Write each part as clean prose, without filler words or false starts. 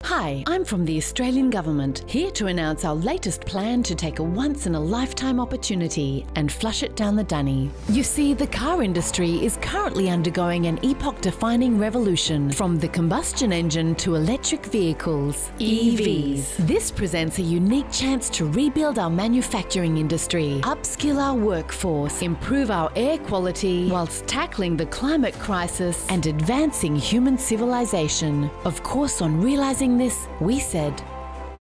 Hi, I'm from the Australian Government, here to announce our latest plan to take a once-in-a-lifetime opportunity and flush it down the dunny. You see, the car industry is currently undergoing an epoch-defining revolution, from the combustion engine to electric vehicles, EVs. This presents a unique chance to rebuild our manufacturing industry, upskill our workforce, improve our air quality, whilst tackling the climate crisis and advancing human civilization. Of course, on realising this, we said,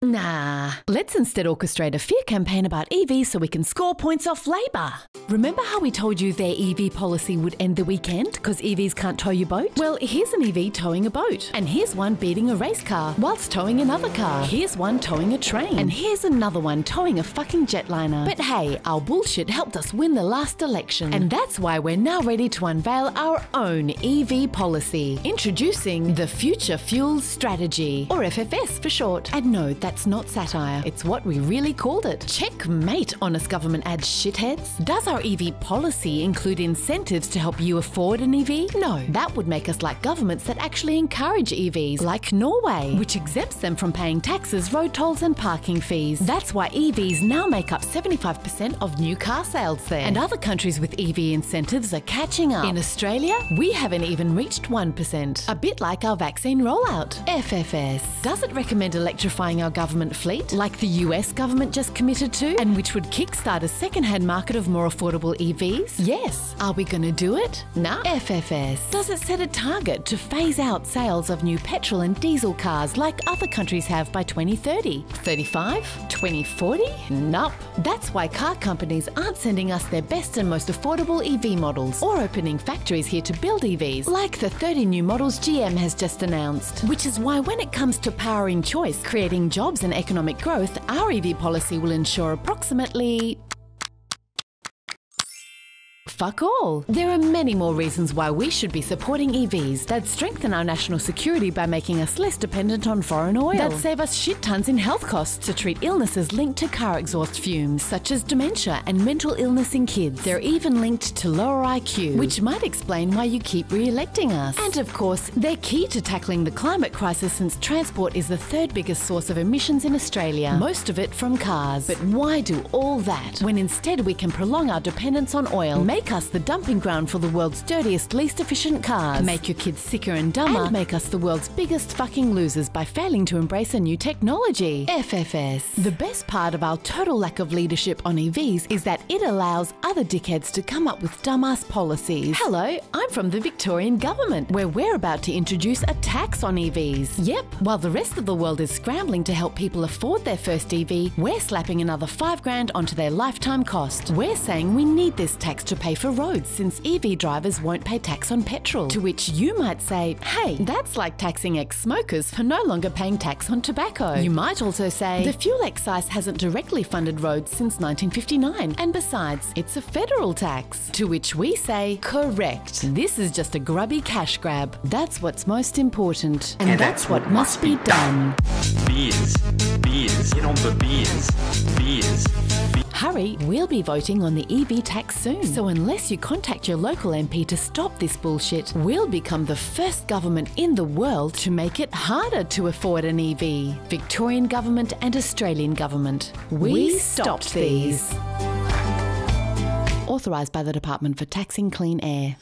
nah, let's instead orchestrate a fear campaign about EVs so we can score points off Labor. Remember how we told you their EV policy would end the weekend because EVs can't tow your boat? Well, here's an EV towing a boat. And here's one beating a race car whilst towing another car. Here's one towing a train. And here's another one towing a fucking jetliner. But hey, our bullshit helped us win the last election. And that's why we're now ready to unveil our own EV policy. Introducing the Future Fuels Strategy, or FFS for short. And no, that's not satire. It's what we really called it. Checkmate, honest government ads shitheads. Does our EV policy include incentives to help you afford an EV? No, that would make us like governments that actually encourage EVs, like Norway, which exempts them from paying taxes, road tolls and parking fees. That's why EVs now make up 75% of new car sales there. And other countries with EV incentives are catching up. In Australia, we haven't even reached 1%. A bit like our vaccine rollout. FFS. Does it recommend electrifying our government fleet, like the US government just committed to, and which would kickstart a second-hand market of more affordable EVs? Yes. Are we going to do it? Nah. FFS. Does it set a target to phase out sales of new petrol and diesel cars like other countries have by 2030? 35? 2040? Nope. That's why car companies aren't sending us their best and most affordable EV models, or opening factories here to build EVs, like the 30 new models GM has just announced. Which is why when it comes to powering choice, creating jobs and economic growth, our EV policy will ensure approximately fuck all. There are many more reasons why we should be supporting EVs that strengthen our national security by making us less dependent on foreign oil, that save us shit tons in health costs to treat illnesses linked to car exhaust fumes, such as dementia and mental illness in kids. They're even linked to lower IQ, which might explain why you keep re-electing us. And of course, they're key to tackling the climate crisis, since transport is the third biggest source of emissions in Australia, most of it from cars. But why do all that when instead we can prolong our dependence on oil, make us the dumping ground for the world's dirtiest, least efficient cars, make your kids sicker and dumber, and make us the world's biggest fucking losers by failing to embrace a new technology? FFS. The best part of our total lack of leadership on EVs is that it allows other dickheads to come up with dumbass policies. Hello, I'm from the Victorian Government, where we're about to introduce a tax on EVs. Yep, while the rest of the world is scrambling to help people afford their first EV, we're slapping another $5,000 onto their lifetime cost. We're saying we need this tax to pay for roads, since EV drivers won't pay tax on petrol. To which you might say, hey, that's like taxing ex-smokers for no longer paying tax on tobacco. You might also say, the fuel excise hasn't directly funded roads since 1959, and besides, it's a federal tax. To which we say, correct. This is just a grubby cash grab. That's what's most important. And that's what must be done. Beers. Get on the beers. Hurry, we'll be voting on the EV tax soon. So unless you contact your local MP to stop this bullshit, we'll become the first government in the world to make it harder to afford an EV. Victorian Government and Australian Government. We stopped these. Authorised by the Department for Taxing Clean Air.